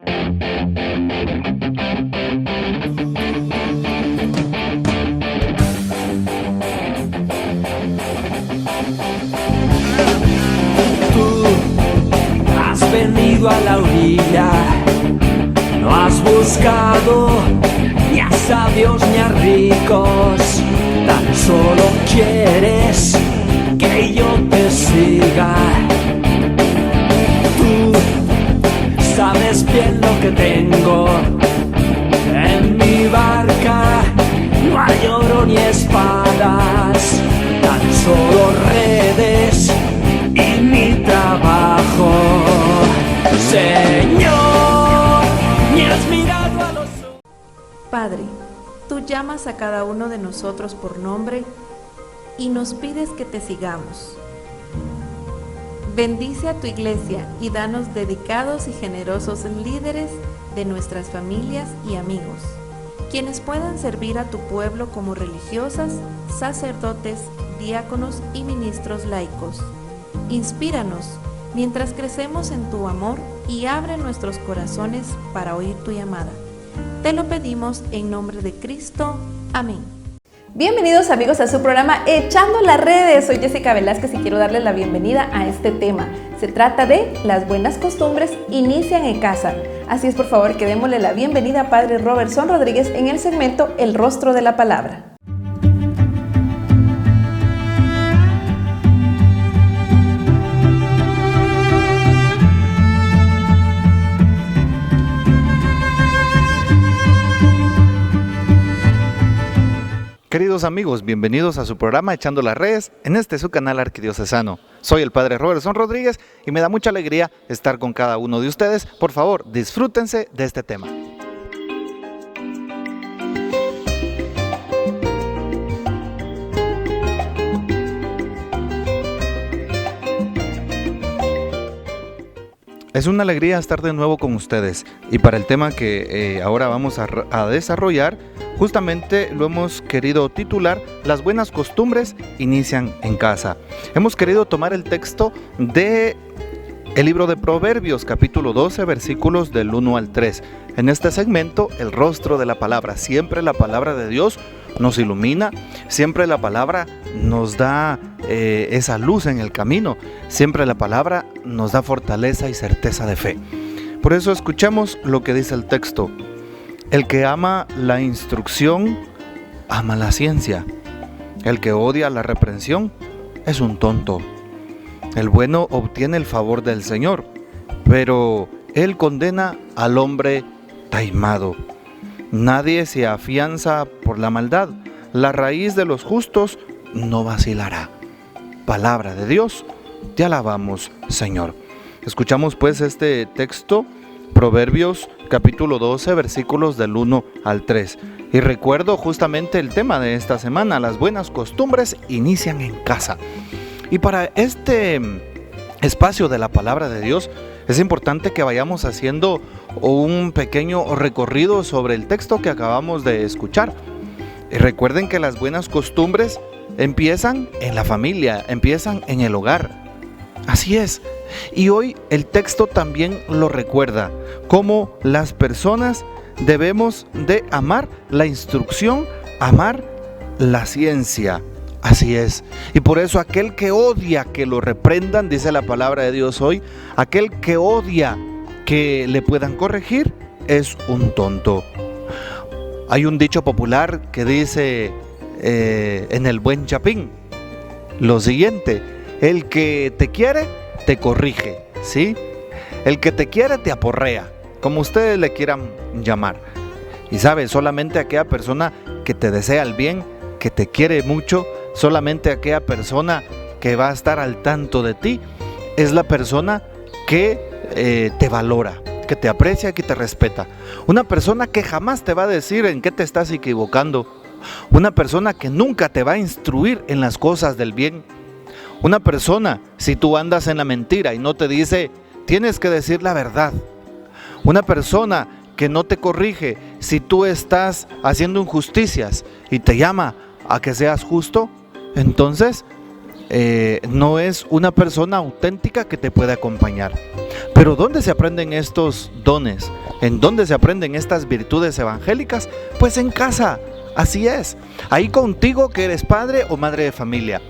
Tú has venido a la orilla, no has buscado ni a sabios ni a ricos, tan solo quieres que yo te siga. Tú sabes bien lo que tengo en mi barca, no hay oro ni espadas, tan solo redes y mi trabajo. Señor, ni has mirado a los ojos. Padre, tú llamas a cada uno de nosotros por nombre y nos pides que te sigamos. Bendice a tu iglesia y danos dedicados y generosos líderes de nuestras familias y amigos, quienes puedan servir a tu pueblo como religiosas, sacerdotes, diáconos y ministros laicos. Inspíranos mientras crecemos en tu amor y abre nuestros corazones para oír tu llamada. Te lo pedimos en nombre de Cristo. Amén. Bienvenidos amigos a su programa Echando las Redes. Soy Jessica Velázquez y quiero darles la bienvenida a este tema. Se trata de las buenas costumbres inician en casa. Así es, por favor, que démosle la bienvenida a Padre Robertson Rodríguez en el segmento El Rostro de la Palabra. Queridos amigos, bienvenidos a su programa Echando las Redes, en este su canal arquidiocesano. Soy el Padre Robertson Rodríguez y me da mucha alegría estar con cada uno de ustedes. Por favor, disfrútense de este tema. Es una alegría estar de nuevo con ustedes y para el tema que ahora vamos a desarrollar, justamente lo hemos querido titular Las buenas costumbres inician en casa. Hemos querido tomar el texto de el libro de Proverbios, capítulo 12, versículos del 1 al 3. En este segmento, el rostro de la palabra. Siempre la palabra de Dios nos ilumina, siempre la palabra nos da esa luz en el camino, siempre la palabra nos da fortaleza y certeza de fe. Por eso escuchamos lo que dice el texto. El que ama la instrucción, ama la ciencia. El que odia la reprensión, es un tonto. El bueno obtiene el favor del Señor, pero Él condena al hombre taimado. Nadie se afianza por la maldad. La raíz de los justos no vacilará. Palabra de Dios, te alabamos, Señor. Escuchamos pues este texto, Proverbios capítulo 12, versículos del 1 al 3. Y recuerdo justamente el tema de esta semana, las buenas costumbres inician en casa. Y para este espacio de la palabra de Dios, es importante que vayamos haciendo un pequeño recorrido sobre el texto que acabamos de escuchar. Y recuerden que las buenas costumbres empiezan en la familia, empiezan en el hogar. Así es. Y hoy el texto también lo recuerda, cómo las personas debemos de amar la instrucción, amar la ciencia. Así es. Y por eso aquel que odia que lo reprendan, dice la palabra de Dios hoy, aquel que odia que le puedan corregir es un tonto. Hay un dicho popular que dice en el Buen Chapín lo siguiente: el que te quiere te corrige, ¿sí? El que te quiere te aporrea, como ustedes le quieran llamar. Y sabes, solamente aquella persona que te desea el bien, que te quiere mucho, solamente aquella persona que va a estar al tanto de ti, es la persona que te valora, que te aprecia, que te respeta. Una persona que jamás te va a decir en qué te estás equivocando. Una persona que nunca te va a instruir en las cosas del bien. Una persona, si tú andas en la mentira y no te dice, tienes que decir la verdad. Una persona que no te corrige si tú estás haciendo injusticias y te llama a que seas justo, entonces no es una persona auténtica que te puede acompañar. Pero ¿dónde se aprenden estos dones? ¿En dónde se aprenden estas virtudes evangélicas? Pues en casa, así es. Ahí contigo que eres padre o madre de familia.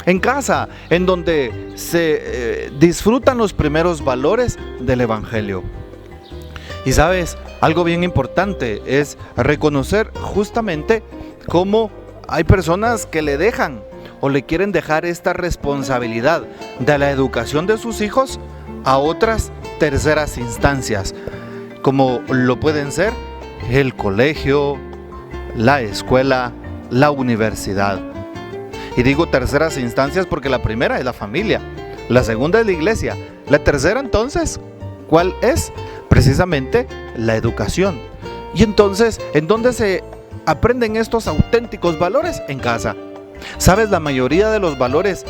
En casa, en donde se disfrutan los primeros valores del evangelio. Y sabes, algo bien importante es reconocer justamente cómo hay personas que le dejan o le quieren dejar esta responsabilidad de la educación de sus hijos a otras terceras instancias, como lo pueden ser el colegio, la escuela, la universidad. Y digo terceras instancias porque la primera es la familia, la segunda es la iglesia, la tercera entonces, ¿cuál es? Precisamente la educación. Y entonces, ¿en dónde se aprenden estos auténticos valores? En casa. ¿Sabes? La mayoría de los valores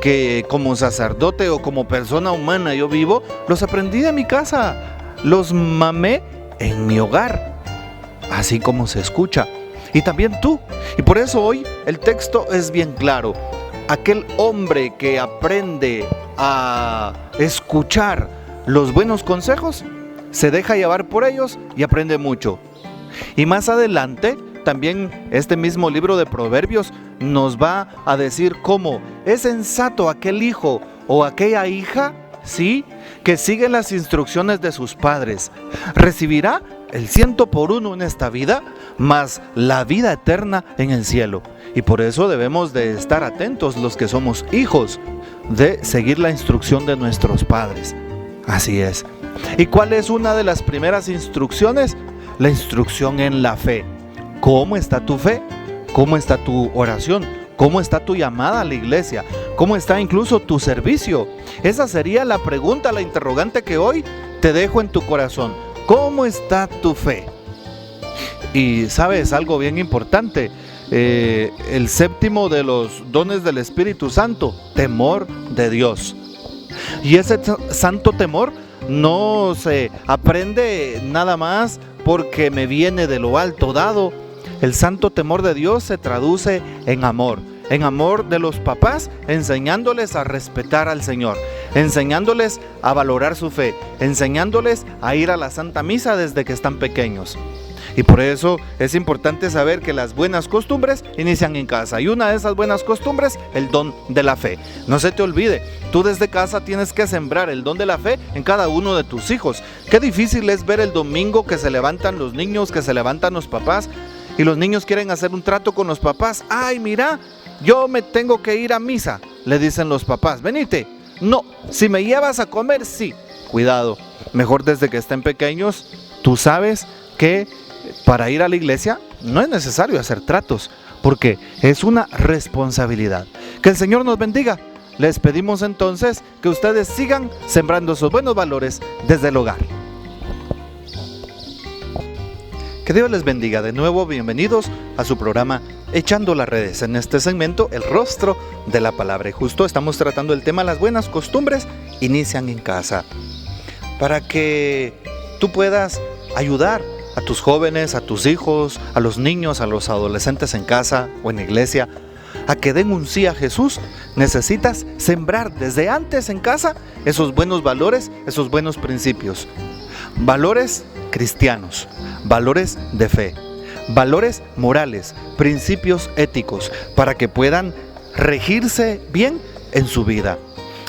que como sacerdote o como persona humana yo vivo, los aprendí de mi casa, los mamé en mi hogar, así como se escucha. Y también tú. Y por eso hoy el texto es bien claro. Aquel hombre que aprende a escuchar los buenos consejos, se deja llevar por ellos y aprende mucho. Y más adelante, también este mismo libro de Proverbios nos va a decir cómo es sensato aquel hijo o aquella hija, ¿sí?, que sigue las instrucciones de sus padres. Recibirá el 100 por 1 en esta vida, más la vida eterna en el cielo. Y por eso debemos de estar atentos los que somos hijos, de seguir la instrucción de nuestros padres. Así es. ¿Y cuál es una de las primeras instrucciones? La instrucción en la fe. ¿Cómo está tu fe? ¿Cómo está tu oración? ¿Cómo está tu llamada a la iglesia? ¿Cómo está incluso tu servicio? Esa sería la pregunta, la interrogante que hoy te dejo en tu corazón. ¿Cómo está tu fe? Y sabes algo bien importante, el séptimo de los dones del Espíritu Santo, temor de Dios. Y ese santo temor no se aprende nada más porque me viene de lo alto dado. El santo temor de Dios se traduce en amor de los papás, enseñándoles a respetar al Señor, enseñándoles a valorar su fe, enseñándoles a ir a la Santa Misa desde que están pequeños. Y por eso es importante saber que las buenas costumbres inician en casa. Y una de esas buenas costumbres, el don de la fe. No se te olvide, tú desde casa tienes que sembrar el don de la fe en cada uno de tus hijos. Qué difícil es ver el domingo que se levantan los niños, que se levantan los papás, y los niños quieren hacer un trato con los papás. Ay, mira, yo me tengo que ir a misa, le dicen los papás. Venite. No, si me llevas a comer, sí. Cuidado, mejor desde que estén pequeños, tú sabes que para ir a la iglesia no es necesario hacer tratos, porque es una responsabilidad. Que el Señor nos bendiga. Les pedimos entonces que ustedes sigan sembrando sus buenos valores desde el hogar. Que Dios les bendiga. De nuevo, bienvenidos a su programa Echando las Redes. En este segmento, el rostro de la palabra. Y justo estamos tratando el tema: las buenas costumbres inician en casa. Para que tú puedas ayudar a tus jóvenes, a tus hijos, a los niños, a los adolescentes en casa o en la iglesia, a que den un sí a Jesús, necesitas sembrar desde antes en casa esos buenos valores, esos buenos principios. Valores cristianos, valores de fe, valores morales, principios éticos, para que puedan regirse bien en su vida.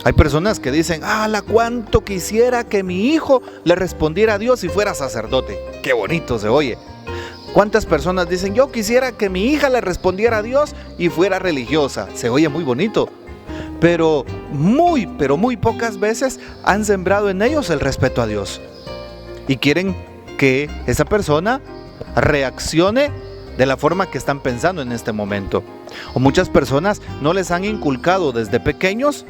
Hay personas que dicen: ¡ala, cuánto quisiera que mi hijo le respondiera a Dios y fuera sacerdote! ¡Qué bonito se oye! ¿Cuántas personas dicen: yo quisiera que mi hija le respondiera a Dios y fuera religiosa? Se oye muy bonito. Pero muy pocas veces han sembrado en ellos el respeto a Dios. Y quieren que esa persona reaccione de la forma que están pensando en este momento. O muchas personas no les han inculcado desde pequeños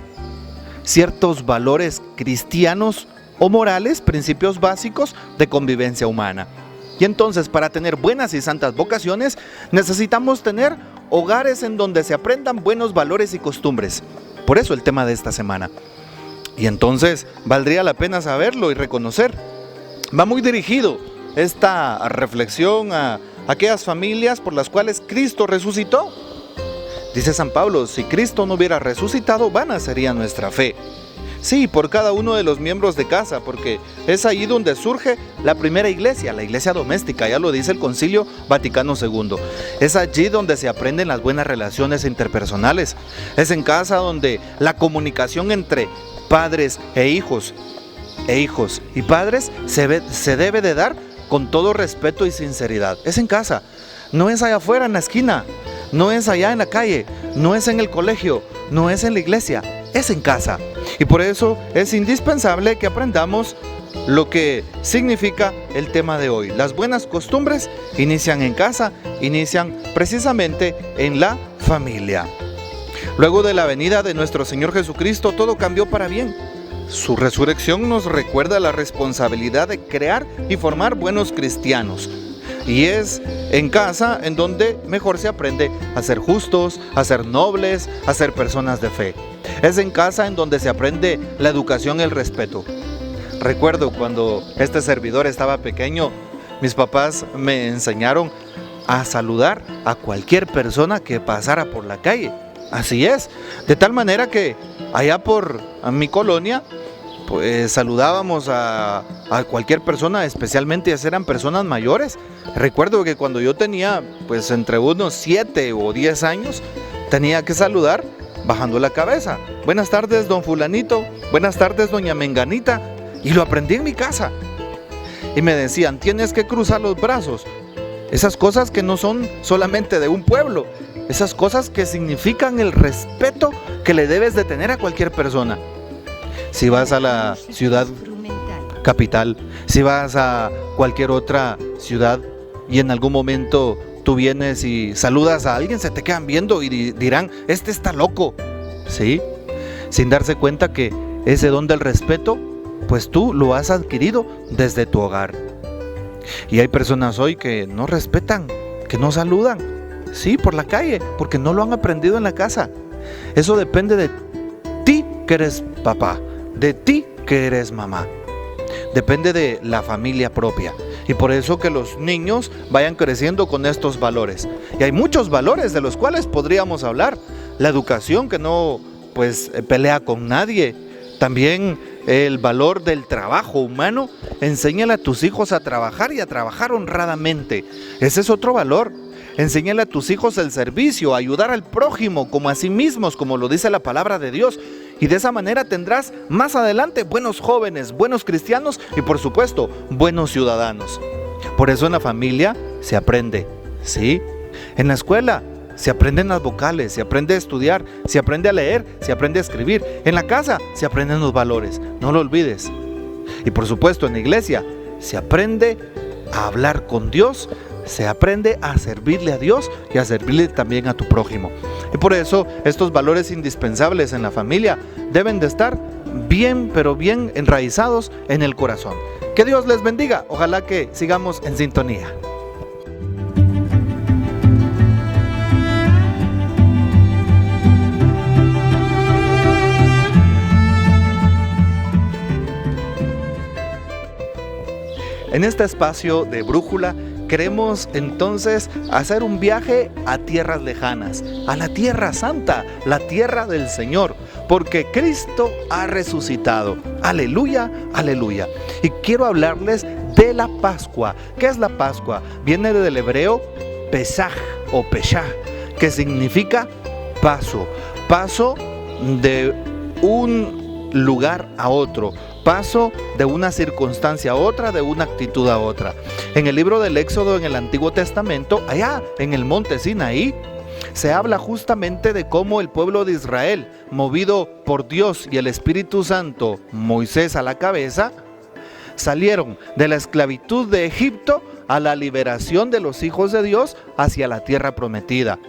ciertos valores cristianos o morales, principios básicos de convivencia humana. Y entonces, para tener buenas y santas vocaciones, necesitamos tener hogares en donde se aprendan buenos valores y costumbres. Por eso el tema de esta semana. Y entonces valdría la pena saberlo y reconocer. Va muy dirigido esta reflexión a aquellas familias por las cuales Cristo resucitó. Dice San Pablo, si Cristo no hubiera resucitado, vana sería nuestra fe. Sí, por cada uno de los miembros de casa, porque es ahí donde surge la primera iglesia, la iglesia doméstica, ya lo dice el Concilio Vaticano II. Es allí donde se aprenden las buenas relaciones interpersonales. Es en casa donde la comunicación entre padres e hijos y padres se debe de dar con todo respeto y sinceridad. Es en casa, no es allá afuera en la esquina, no es allá en la calle, no es en el colegio, no es en la iglesia, es en casa. Y por eso es indispensable que aprendamos lo que significa el tema de hoy. Las buenas costumbres inician en casa, inician precisamente en la familia. Luego de la venida de nuestro Señor Jesucristo, todo cambió para bien. Su resurrección nos recuerda la responsabilidad de crear y formar buenos cristianos. Y es en casa en donde mejor se aprende a ser justos, a ser nobles, a ser personas de fe. Es en casa en donde se aprende la educación y el respeto. Recuerdo cuando este servidor estaba pequeño, mis papás me enseñaron a saludar a cualquier persona que pasara por la calle. Así es, de tal manera que allá por mi colonia, pues saludábamos a cualquier persona, especialmente si eran personas mayores. Recuerdo que cuando yo tenía pues entre unos 7 o 10 años, tenía que saludar bajando la cabeza. Buenas tardes, don fulanito, buenas tardes, doña menganita. Y lo aprendí en mi casa. Y me decían, tienes que cruzar los brazos. Esas cosas que no son solamente de un pueblo, esas cosas que significan el respeto que le debes de tener a cualquier persona. Si vas a la ciudad capital, si vas a cualquier otra ciudad y en algún momento tú vienes y saludas a alguien, se te quedan viendo y dirán, este está loco, ¿sí? Sin darse cuenta que ese don del respeto, pues tú lo has adquirido desde tu hogar. Y hay personas hoy que no respetan, que no saludan, sí, por la calle, porque no lo han aprendido en la casa. Eso depende de ti que eres papá, de ti que eres mamá. Depende de la familia propia. Y por eso que los niños vayan creciendo con estos valores. Y hay muchos valores de los cuales podríamos hablar. La educación que no pues pelea con nadie. También el valor del trabajo humano. Enséñale a tus hijos a trabajar y a trabajar honradamente. Ese es otro valor. Enséñale a tus hijos el servicio, a ayudar al prójimo como a sí mismos, como lo dice la palabra de Dios. Y de esa manera tendrás más adelante buenos jóvenes, buenos cristianos y por supuesto buenos ciudadanos. Por eso en la familia se aprende, ¿sí? En la escuela se aprenden las vocales, se aprende a estudiar, se aprende a leer, se aprende a escribir. En la casa se aprenden los valores, no lo olvides. Y por supuesto en la iglesia se aprende a hablar con Dios, se aprende a servirle a Dios y a servirle también a tu prójimo. Y por eso estos valores indispensables en la familia deben de estar bien, pero bien enraizados en el corazón. Que Dios les bendiga. Ojalá que sigamos en sintonía. En este espacio de Brújula queremos entonces hacer un viaje a tierras lejanas, a la tierra santa, la tierra del Señor, porque Cristo ha resucitado. Aleluya, aleluya. Y quiero hablarles de la Pascua. ¿Qué es la Pascua? Viene del hebreo Pesaj o Peshah, que significa paso, paso de un lugar a otro. Paso de una circunstancia a otra, de una actitud a otra. En el libro del Éxodo, en el Antiguo Testamento, allá en el monte Sinaí, se habla justamente de cómo el pueblo de Israel, movido por Dios y el Espíritu Santo, Moisés a la cabeza, salieron de la esclavitud de Egipto a la liberación de los hijos de Dios hacia la tierra prometida.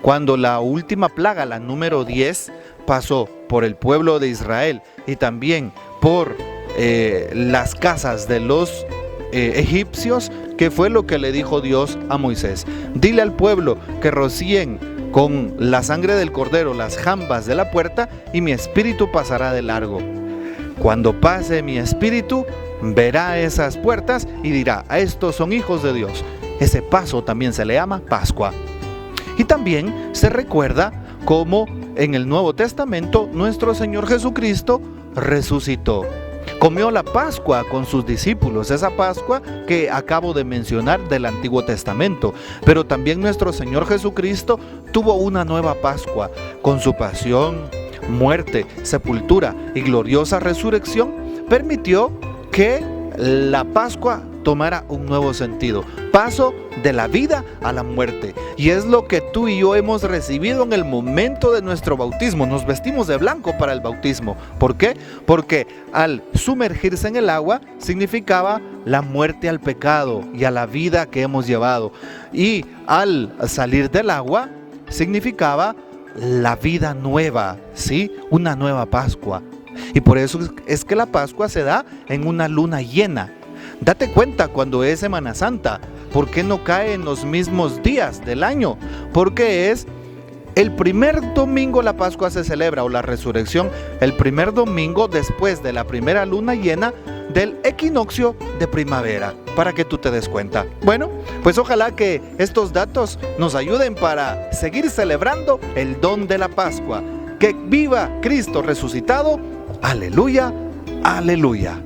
Cuando la última plaga, la número 10, pasó por el pueblo de Israel y también por las casas de los egipcios, ¿qué fue lo que le dijo Dios a Moisés? Dile al pueblo que rocíen con la sangre del cordero las jambas de la puerta y mi espíritu pasará de largo. Cuando pase mi espíritu, verá esas puertas y dirá, a estos son hijos de Dios. Ese paso también se le llama Pascua. Y también se recuerda cómo en el Nuevo Testamento nuestro Señor Jesucristo resucitó. Comió la Pascua con sus discípulos, esa Pascua que acabo de mencionar del Antiguo Testamento. Pero también nuestro Señor Jesucristo tuvo una nueva Pascua con su pasión, muerte, sepultura y gloriosa resurrección. Permitió que la Pascua tomara un nuevo sentido, paso de la vida a la muerte. Y es lo que tú y yo hemos recibido en el momento de nuestro bautismo. Nos vestimos de blanco para el bautismo. ¿Por qué? Porque al sumergirse en el agua significaba la muerte al pecado y a la vida que hemos llevado. Y al salir del agua significaba la vida nueva, ¿sí? Una nueva Pascua. Y por eso es que la Pascua se da en una luna llena. Date cuenta cuando es Semana Santa, ¿por qué no cae en los mismos días del año? Porque es el primer domingo la Pascua se celebra, o la resurrección, el primer domingo después de la primera luna llena del equinoccio de primavera, para que tú te des cuenta. Bueno, pues ojalá que estos datos nos ayuden para seguir celebrando el don de la Pascua. Que viva Cristo resucitado. Aleluya, aleluya.